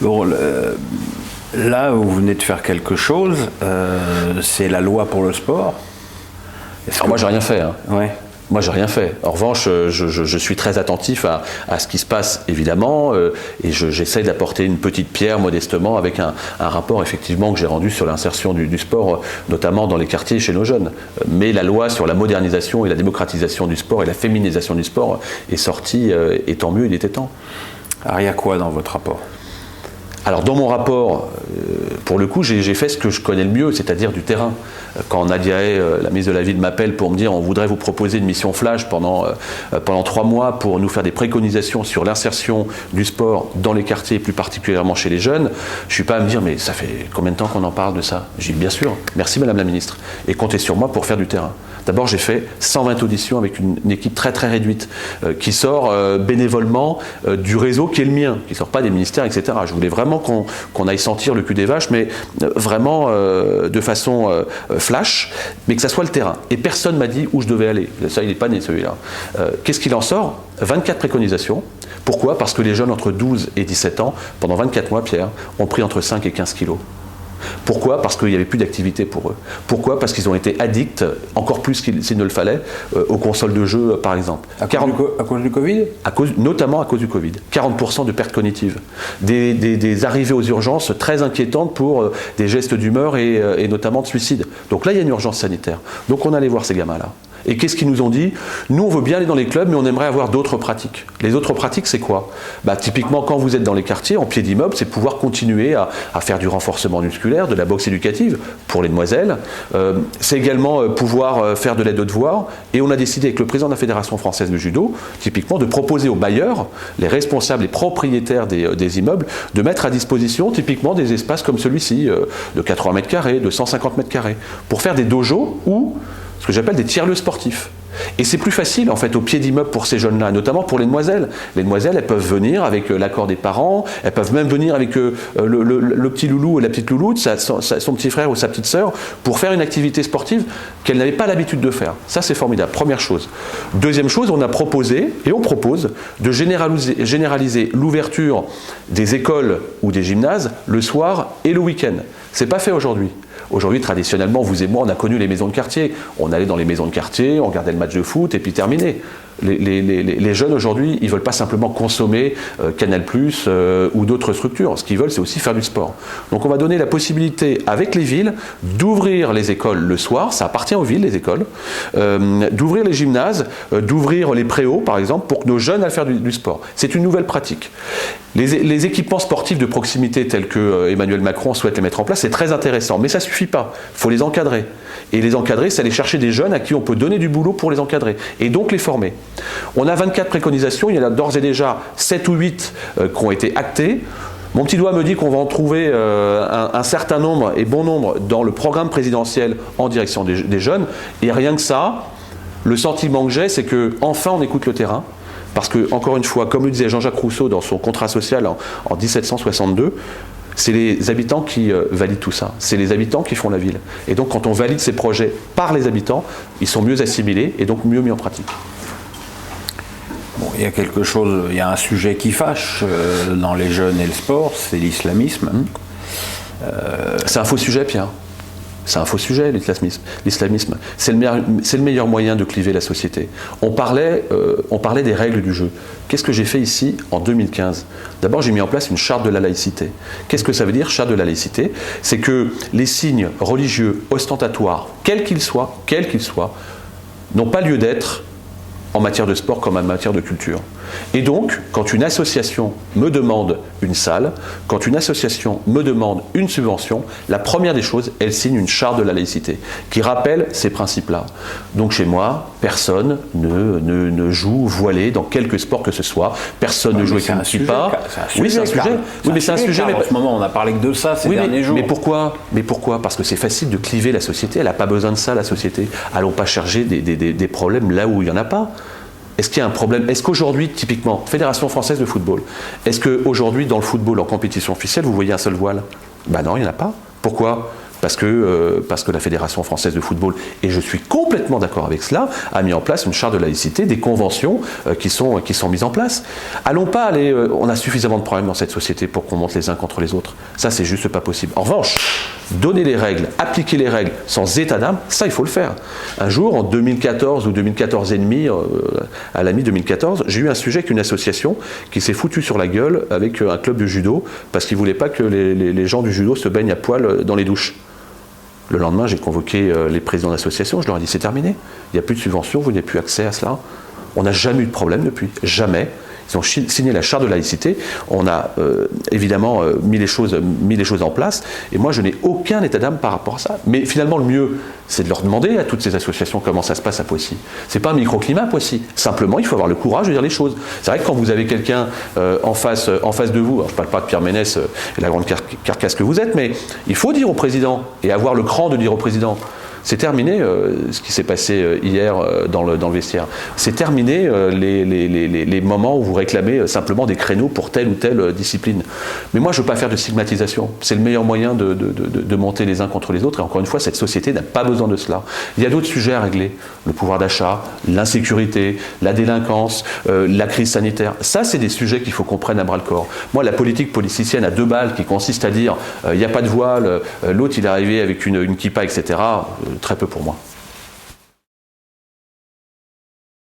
Bon, là, vous venez de faire quelque chose, c'est la loi pour le sport. Alors moi, j'ai rien fait. Hein. Ouais. Moi, j'ai rien fait. En revanche, je suis très attentif à ce qui se passe, évidemment, et j'essaie d'apporter une petite pierre modestement avec un rapport, effectivement, que j'ai rendu sur l'insertion du sport, notamment dans les quartiers chez nos jeunes. Mais la loi sur la modernisation et la démocratisation du sport et la féminisation du sport est sortie, et tant mieux, il était temps. Alors, il y a quoi dans votre rapport ? Alors dans mon rapport, pour le coup, j'ai fait ce que je connais le mieux, c'est-à-dire du terrain. Quand Nadia Hay, la ministre de la Ville, m'appelle pour me dire on voudrait vous proposer une mission flash pendant 3 mois pour nous faire des préconisations sur l'insertion du sport dans les quartiers, plus particulièrement chez les jeunes, je ne suis pas à me dire mais ça fait combien de temps qu'on en parle de ça ? J'ai dit bien sûr, merci Madame la Ministre, et comptez sur moi pour faire du terrain. D'abord, j'ai fait 120 auditions avec une équipe très très réduite qui sort bénévolement du réseau qui est le mien, qui ne sort pas des ministères, etc. Je voulais vraiment qu'on aille sentir le cul des vaches, mais vraiment de façon flash, mais que ça soit le terrain. Et personne ne m'a dit où je devais aller. Ça, il n'est pas né celui-là. Qu'est-ce qu'il en sort ? 24 préconisations. Pourquoi ? Parce que les jeunes entre 12 et 17 ans, pendant 24 mois, Pierre, ont pris entre 5 et 15 kilos. Pourquoi ? Parce qu'il n'y avait plus d'activité pour eux. Pourquoi ? Parce qu'ils ont été addicts, encore plus s'il ne le fallait, aux consoles de jeux, par exemple. À cause du Covid ? Notamment à cause du Covid. 40% de pertes cognitives. Des arrivées aux urgences très inquiétantes pour des gestes d'humeur et notamment de suicide. Donc là, il y a une urgence sanitaire. Donc on allait voir ces gamins-là. Et qu'est-ce qu'ils nous ont dit ? Nous, on veut bien aller dans les clubs, mais on aimerait avoir d'autres pratiques. Les autres pratiques, c'est quoi ? Typiquement, quand vous êtes dans les quartiers, en pied d'immeuble, c'est pouvoir continuer à faire du renforcement musculaire, de la boxe éducative pour les demoiselles. C'est également pouvoir faire de l'aide aux devoirs. Et on a décidé avec le président de la Fédération française de judo, typiquement, de proposer aux bailleurs, les responsables, les propriétaires des immeubles, de mettre à disposition, typiquement, des espaces comme celui-ci, de 80 mètres carrés, de 150 mètres carrés, pour faire des dojos ou ce que j'appelle des tiers-lieux sportifs. Et c'est plus facile en fait au pied d'immeuble pour ces jeunes-là, notamment pour les demoiselles. Les demoiselles, elles peuvent venir avec l'accord des parents, elles peuvent même venir avec le petit loulou ou la petite louloute, son petit frère ou sa petite sœur, pour faire une activité sportive qu'elles n'avaient pas l'habitude de faire. Ça, c'est formidable, première chose. Deuxième chose, on a proposé, et on propose, de généraliser l'ouverture des écoles ou des gymnases le soir et le week-end. C'est pas fait aujourd'hui. Aujourd'hui, traditionnellement, vous et moi, on a connu les maisons de quartier. On allait dans les maisons de quartier, on regardait le match de foot et puis terminé. Les jeunes aujourd'hui, ils ne veulent pas simplement consommer Canal+, ou d'autres structures. Ce qu'ils veulent, c'est aussi faire du sport. Donc on va donner la possibilité, avec les villes, d'ouvrir les écoles le soir, ça appartient aux villes, les écoles, d'ouvrir les gymnases, d'ouvrir les préaux, par exemple, pour que nos jeunes aillent faire du sport. C'est une nouvelle pratique. Les équipements sportifs de proximité tels que Emmanuel Macron souhaite les mettre en place, c'est très intéressant, mais ça ne suffit pas. Il faut les encadrer. Et les encadrer, c'est aller chercher des jeunes à qui on peut donner du boulot pour les encadrer, et donc les former. On a 24 préconisations, il y en a d'ores et déjà 7 ou 8 qui ont été actées. Mon petit doigt me dit qu'on va en trouver un certain nombre, et bon nombre, dans le programme présidentiel en direction des jeunes, et rien que ça, le sentiment que j'ai, c'est qu'enfin on écoute le terrain. Parce que, encore une fois, comme le disait Jean-Jacques Rousseau dans son contrat social en 1762, c'est les habitants qui valident tout ça. C'est les habitants qui font la ville. Et donc, quand on valide ces projets par les habitants, ils sont mieux assimilés et donc mieux mis en pratique. Bon, il y a un sujet qui fâche dans les jeunes et le sport, c'est l'islamisme. C'est un faux sujet, Pierre. C'est un faux sujet, l'islamisme. C'est le meilleur moyen de cliver la société. On parlait des règles du jeu. Qu'est-ce que j'ai fait ici en 2015 ? D'abord, j'ai mis en place une charte de la laïcité. Qu'est-ce que ça veut dire, charte de la laïcité ? C'est que les signes religieux ostentatoires, quels qu'ils soient, n'ont pas lieu d'être en matière de sport comme en matière de culture. Et donc, quand une association me demande une salle, quand une association me demande une subvention, la première des choses, elle signe une charte de la laïcité qui rappelle ces principes-là. Donc chez moi, personne ne joue voilé dans quelque sport que ce soit, personne ne joue avec une kippa. Oui, c'est un sujet. Oui, mais c'est un sujet. En ce moment, on a parlé que de ça ces derniers jours. Mais pourquoi ? Parce que c'est facile de cliver la société. Elle n'a pas besoin de ça, la société. Allons pas chercher des problèmes là où il n'y en a pas. Est-ce qu'il y a un problème ? Est-ce qu'aujourd'hui, typiquement, Fédération française de football, est-ce qu'aujourd'hui, dans le football, en compétition officielle, vous voyez un seul voile ? Ben non, il n'y en a pas. Pourquoi ? parce que la Fédération française de football, et je suis complètement d'accord avec cela, a mis en place une charte de laïcité, des conventions qui sont mises en place. Allons pas aller, on a suffisamment de problèmes dans cette société pour qu'on monte les uns contre les autres. Ça, c'est juste pas possible. En revanche, donner les règles, appliquer les règles sans état d'âme, ça, il faut le faire. Un jour, en 2014 ou 2014 et demi, à la mi-2014, j'ai eu un sujet avec une association qui s'est foutue sur la gueule avec un club de judo parce qu'ils ne voulaient pas que les gens du judo se baignent à poil dans les douches. Le lendemain, j'ai convoqué les présidents d'association, je leur ai dit c'est terminé, il n'y a plus de subvention, vous n'avez plus accès à cela. On n'a jamais eu de problème depuis, jamais. Ils ont signé la charte de laïcité, on a évidemment mis les choses en place, et moi je n'ai aucun état d'âme par rapport à ça. Mais finalement le mieux, c'est de leur demander à toutes ces associations comment ça se passe à Poissy. C'est pas un microclimat Poissy, simplement il faut avoir le courage de dire les choses. C'est vrai que quand vous avez quelqu'un en face de vous, alors je ne parle pas de Pierre Ménès et la grande carcasse que vous êtes, mais il faut dire au président, et avoir le cran de dire au président. C'est terminé ce qui s'est passé hier dans le vestiaire. C'est terminé les moments où vous réclamez simplement des créneaux pour telle ou telle discipline. Mais moi, je ne veux pas faire de stigmatisation. C'est le meilleur moyen de monter les uns contre les autres. Et encore une fois, cette société n'a pas besoin de cela. Il y a d'autres sujets à régler. Le pouvoir d'achat, l'insécurité, la délinquance, la crise sanitaire. Ça, c'est des sujets qu'il faut qu'on prenne à bras-le-corps. Moi, la politique politicienne à 2 balles qui consiste à dire il n'y a pas de voile, l'autre il est arrivé avec une kippa, etc., très peu pour moi.